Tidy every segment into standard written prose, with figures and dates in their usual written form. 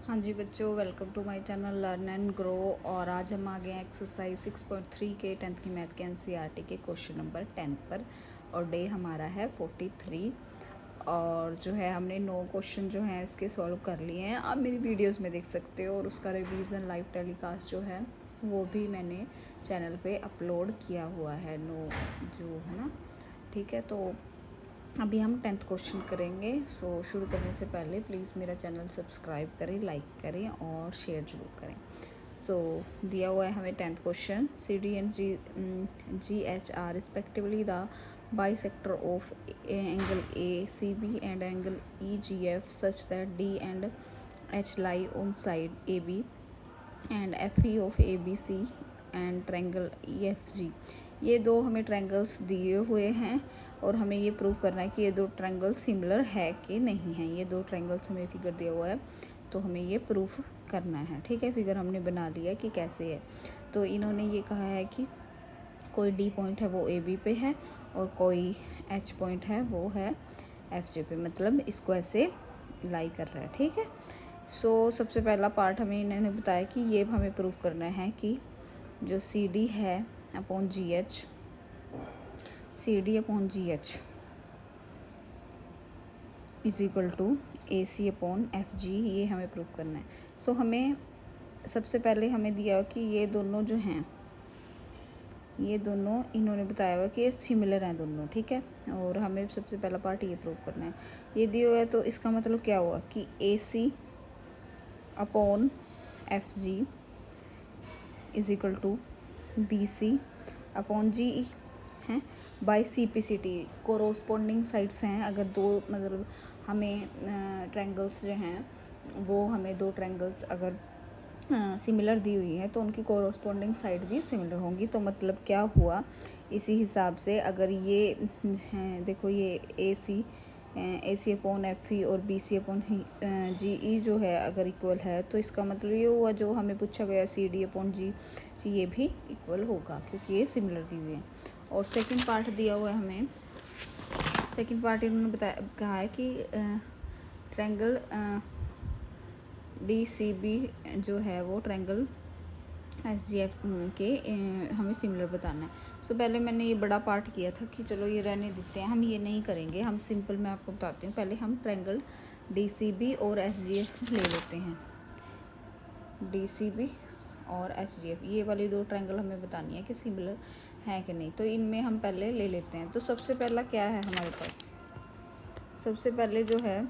हाँ जी बच्चों, welcome to my channel learn and grow. और आज हम आ गए हैं एक्सरसाइज 6.3 के 10th की मैथ के एनसीईआरटी के क्वेश्चन नंबर 10 पर। और डे हमारा है 43। और जो है हमने 9 क्वेश्चन जो हैं इसके सॉल्व कर लिए हैं। आप मेरी वीडियोस में देख सकते हो। और उसका रिवीजन लाइव टेलीकास्ट जो है वो भी मैंने चैनल पे अपलोड किया हुआ है, 9 जो है ना। ठीक है, तो अभी हम 10th क्वेश्चन करेंगे। सो शुरू करने से पहले प्लीज़ मेरा चैनल सब्सक्राइब करें, लाइक करें और शेयर जरूर करें। सो दिया हुआ है हमें 10th question, C D and G H are respectively the bisector of angle A C B and angle E G F such that D and H lie on side A B and F E of A B C and triangle E F G. ये दो हमें triangles दिए हुए हैं और हमें ये prove करना है कि ये दो ट्रायंगल सिमिलर है कि नहीं है। ये दो ट्रायंगल्स हमें फिगर दिया हुआ है तो हमें ये प्रूफ करना है। ठीक है, फिगर हमने बना लिया कि कैसे है। तो इन्होंने ये कहा है कि कोई डी पॉइंट है वो ए बी पे है और कोई एच पॉइंट है वो है एफ जे पे, मतलब इसको ऐसे लाई कर रहा है। ठीक है, सो सबसे पहला पार्ट हमें इन्होंने बताया कि ये हमें प्रूफ करना है कि जो सी डी है upon G H, C D upon G H is equal to A C upon F G, ये हमें प्रूव करना है। सो हमें सबसे पहले हमें दिया कि ये दोनों जो हैं, ये दोनों इन्होंने बताया हुआ कि ये सिमिलर हैं दोनों। ठीक है, और हमें सबसे पहला पार्ट ये प्रूव करना है। ये दिया हुआ है तो इसका मतलब क्या हुआ कि A C upon F G is equal to B C upon G E हैं by C P C T. Corresponding sides हैं, अगर दो मतलब हमें ट्रायंगल्स जो हैं वो हमें दो ट्रायंगल्स अगर सिमिलर दी हुई है तो उनकी कोरोस्पोंडिंग साइड भी सिमिलर होंगी। तो मतलब क्या हुआ, इसी हिसाब से अगर ये हैं, देखो ये ए सी अपॉन एफ ई और बी सी अपॉन जी ई जो है अगर इक्वल है तो इसका मतलब ये हुआ जो हमें पूछा गया सी डी अपॉन जी ये भी इक्वल होगा क्योंकि ये सिमिलर दी हुई है। और सेकंड पार्ट दिया हुआ है हमें, सेकंड पार्ट इन्होंने बताया कहा है कि ट्रायंगल डी सी बी जो है वो ट्रायंगल एस जी एफ के हमें सिमिलर बताना है। सो पहले मैंने ये बड़ा पार्ट किया था कि चलो ये रहने देते हैं, हम ये नहीं करेंगे, हम सिंपल मैं आपको बताती हूँ। पहले हम ट्रायंगल डी सी बी और एस जी एफ ले लेते हैं। डी सी बी और एच जी एफ, ये वाली दो ट्रायंगल हमें बतानी है कि सिमिलर है कि नहीं। तो इनमें हम पहले ले लेते हैं। तो सबसे पहला क्या है हमारे पास, सबसे पहले जो है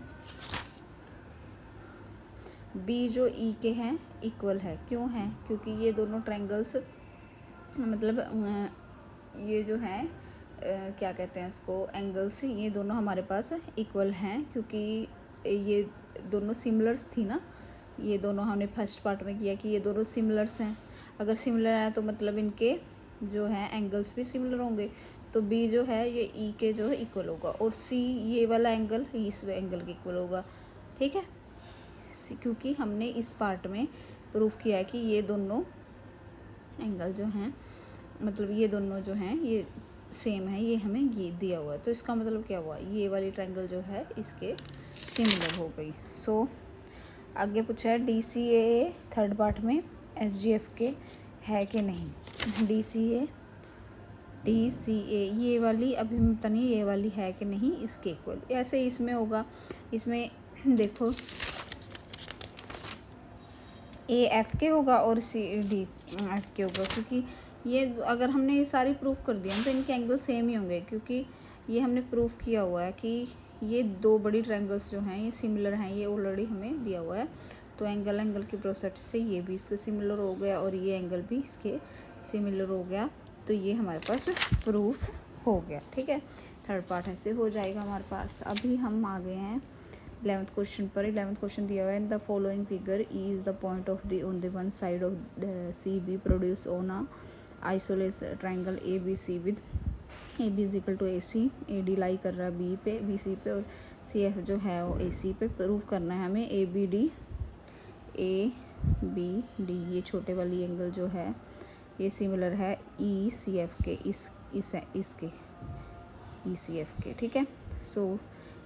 बी जो ई के हैं इक्वल है। क्यों है, क्योंकि ये दोनों ट्रायंगल्स मतलब ये जो है क्या कहते हैं उसको, एंगल्स, ये दोनों हमारे पास इक्वल हैं क्योंकि ये दोनों सिमिलर्स थी ना। ये दोनों हमने फर्स्ट पार्ट में किया कि ये दोनों सिमिलर्स हैं। अगर सिमिलर हैं तो मतलब इनके जो हैं एंगल्स भी सिमिलर होंगे। तो बी जो है ये ई के जो है इक्वल होगा और सी ये वाला एंगल इस एंगल के इक्वल होगा। ठीक है, क्योंकि हमने इस पार्ट में प्रूफ किया है कि ये दोनों एंगल जो हैं मतलब ये दोनों जो हैं ये सेम है, ये हमें ये दिया हुआ है। तो इसका मतलब क्या हुआ, ये वाली ट्रायंगल जो है इसके सिमिलर हो गई। सो आगे पूछा है डी सी ए थर्ड पार्ट में एस जी एफ के है कि नहीं। डी सी ए ये वाली अभी पता नहीं ये वाली है कि नहीं इसके इक्वल, ऐसे इसमें होगा। इसमें देखो ए एफ के होगा और सी डी एफ के होगा, क्योंकि ये अगर हमने ये सारी प्रूफ कर दिया तो इनके एंगल सेम ही होंगे। क्योंकि ये हमने प्रूफ किया हुआ है कि ये दो बड़ी ट्रायंगल्स जो हैं ये सिमिलर हैं, ये ऑलरेडी हमें दिया हुआ है। तो एंगल के प्रोसेस से ये भी इसके सिमिलर हो गया और ये एंगल भी इसके सिमिलर हो गया। तो ये हमारे पास प्रूफ हो गया। ठीक है, थर्ड पार्ट ऐसे हो जाएगा हमारे पास। अभी हम आ गए हैं 11th क्वेश्चन पर। 11th क्वेश्चन दिया हुआ है, the following figure E is the point of the on the one side of C B produce on a isosceles triangle A B C with A B is equal to A C. A D lie कर रहा है B पे, B C पे, और C F जो है वो ए सी पे। प्रूव करना है हमें ए बी डी ये छोटे वाली एंगल जो है ये सिमिलर है ई सी एफ के, इसके ई सी एफ के। ठीक है, सो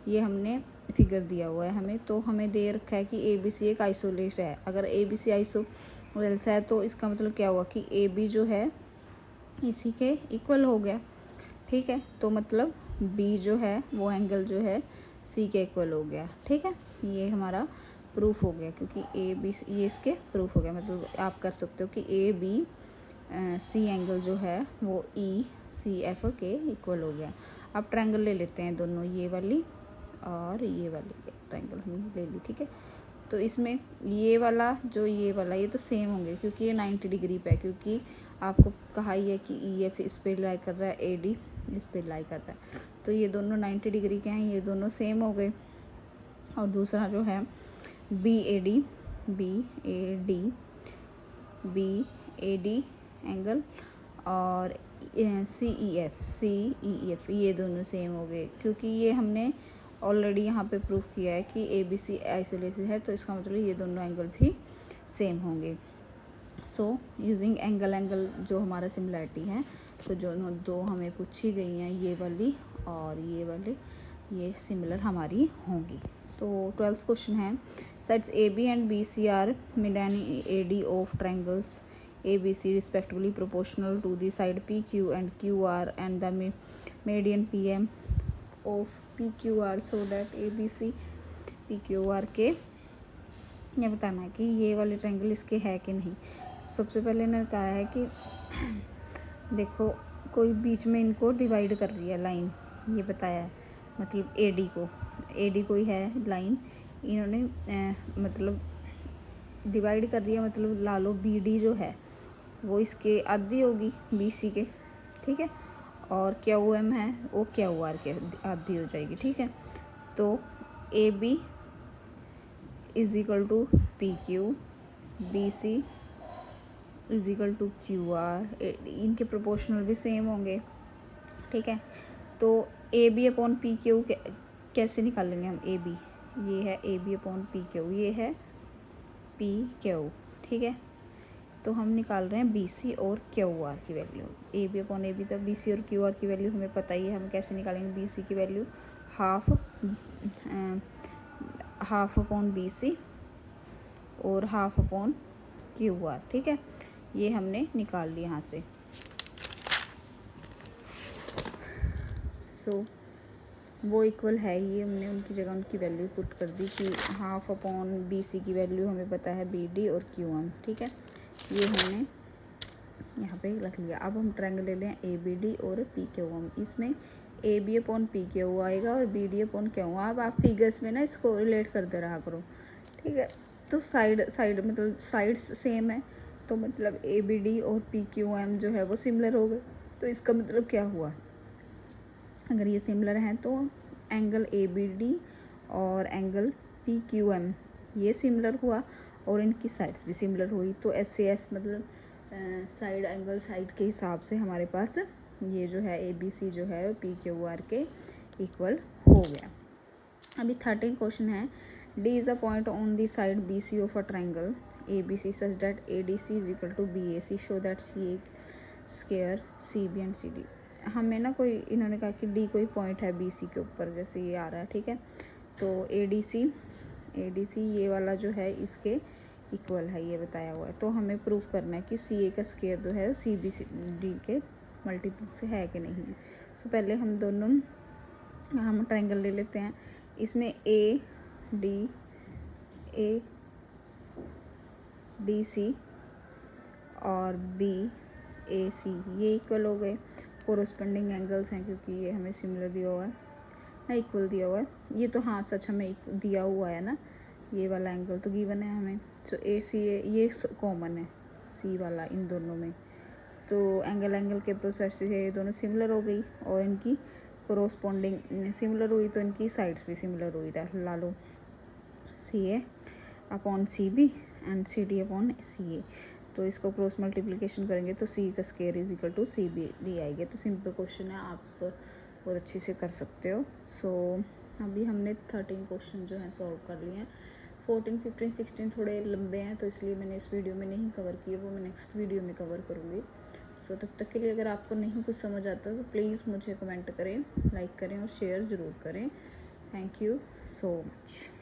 ये हमने फिगर दिया हुआ है हमें, तो हमें दे रखा है कि ए बी सी एक आइसोलेट है। अगर ए बी सी आइसोसेल्स है तो इसका मतलब क्या हुआ कि ए बी जो है इसी के इक्वल हो गया, ठीक है। तो मतलब बी जो है वो एंगल जो है सी के इक्वल हो गया, ठीक है। ये हमारा प्रूफ हो गया, क्योंकि ए बी ये इसके प्रूफ हो गया। मतलब आप कर सकते हो कि ए बी सी एंगल जो है वो ई सी एफ के इक्वल हो गया। अब ट्रायंगल ले लेते हैं दोनों, ये वाली और ये वाली ट्रायंगल हमने ले ली, ठीक है। तो इसमें ये वाला ये वाला ये तो सेम होंगे, क्योंकि ये 90 डिग्री पे है, क्योंकि आपको कहा ही है कि ई एफ इस पे लाई कर रहा है, ए डी इस पे लाई कर रहा है। तो ये दोनों 90 डिग्री के हैं, ये दोनों सेम हो गए। और दूसरा जो है बी ए डी एंगल और सी ई एफ ये दोनों सेम हो गए, क्योंकि ये हमने ऑलरेडी यहाँ पे प्रूफ किया है कि ए बी सी आइसोलेटेड है, तो इसका मतलब ये दोनों एंगल भी सेम होंगे। सो यूजिंग एंगल जो हमारा सिमिलरिटी है, तो जो दो हमें पूछी गई हैं ये वाली और ये वाली, ये सिमिलर हमारी होंगी। सो 12th क्वेश्चन है, sides A B and B C are mid and A D of triangles A B C respectively proportional to the side P Q and Q R and the median P M of P Q R, so that A B C P Q R के ये बताना है कि ये वाले triangle इसके है कि नहीं। सबसे पहले ने कहा है कि देखो कोई बीच में इनको डिवाइड कर रही है लाइन, ये बताया है। मतलब ए डी कोई है लाइन, इन्होंने मतलब डिवाइड कर दिया, मतलब ला लो बी डी जो है वो इसके आधी होगी बी सी के, ठीक है। और क्यू एम है वो क्यू आर के आधी हो जाएगी, ठीक है। तो A B is equal to P Q, B C is equal to Q R, इनके प्रोपोर्शनल भी सेम होंगे, ठीक है। तो A B upon P Q कैसे निकालेंगे हम, ए बी ये है A B upon P Q, ये है पी क्यू, ठीक है। तो हम निकाल रहे हैं बी सी और क्यू आर की value. A B upon A B, तो बी सी और क्यू आर की वैल्यू हमें पता ही है, हम कैसे निकालेंगे। बी सी की value half upon B C और हाफ अपॉन क्यू आर, ठीक है। ये हमने निकाल लिया यहाँ से। सो वो इक्वल है, ये हमने उनकी जगह उनकी वैल्यू पुट कर दी कि हाफ अपॉन बी सी की वैल्यू हमें पता है बी डी और क्यू एम, ठीक है। ये हमने यहाँ पे रख लिया। अब हम ट्रायंगल ले लें ए बी डी और पी क्यू एम। इसमें A B upon P Q आएगा और बी डी अपॉन क्यू। अब आप फिगर्स में ना इसको रिलेट करते रहा करो, ठीक है। तो साइड मतलब साइड्स सेम है, तो मतलब ए बी डी और पी क्यू एम जो है वो सिमिलर हो गए। तो इसका मतलब क्या हुआ, अगर ये सिमिलर हैं तो एंगल ए बी डी और एंगल पी क्यू एम ये सिमिलर हुआ और इनकी साइड्स भी सिमिलर हुई। तो एस सी एस मतलब साइड एंगल साइड के हिसाब से हमारे पास ये जो है ए बी सी जो है पी क्यू आर के इक्वल हो गया। अभी 13 क्वेश्चन है, D is a point on the side B C of a triangle A B C such that A D C is equal to B A C, show that C A square C B and C D. हमें ना कोई इन्होंने कहा कि D कोई point है B C के ऊपर, जैसे ये आ रहा है, ठीक है। तो ए डी सी ये वाला जो है इसके इक्वल है, ये बताया हुआ है। तो हमें प्रूफ करना है कि सी ए का स्क्वायर जो है सी बी सी डी के मल्टीपल से है कि नहीं है। सो पहले हम दोनों हम ट्रायंगल ले लेते हैं। इसमें ए डी सी और बी ए सी ये इक्वल हो गए। कोरोस्पोंडिंग एंगल्स हैं, क्योंकि ये हमें सिमिलर दिया हुआ है ना, इक्वल दिया हुआ है। ये तो हाँ सच हमें दिया हुआ है ना, ये वाला एंगल तो गिवन है हमें। सो ए सी ये कॉमन है सी वाला इन दोनों में। तो एंगल के प्रोसेस से ये दोनों सिमिलर हो गई और इनकी कोरोस्पोंडिंग सिमिलर हुई, तो इनकी साइड्स भी सिमिलर हुई। ला लो C A upon C B and C D upon C A. तो इसको क्रॉस मल्टीप्लिकेशन करेंगे तो सी का square is equal to C B D आएगी। तो सिंपल क्वेश्चन है, आप बहुत अच्छे से कर सकते हो। सो अभी हमने 13 क्वेश्चन जो है सॉल्व कर लिए हैं। 14, 15, 16 थोड़े लंबे हैं, तो इसलिए मैंने इस वीडियो में नहीं कवर किए, वो मैं नेक्स्ट वीडियो में कवर करूँगी। सो तब तक के लिए अगर आपको नहीं कुछ समझ आता तो प्लीज़ मुझे कमेंट करें, लाइक करें और शेयर ज़रूर करें। Thank you so much.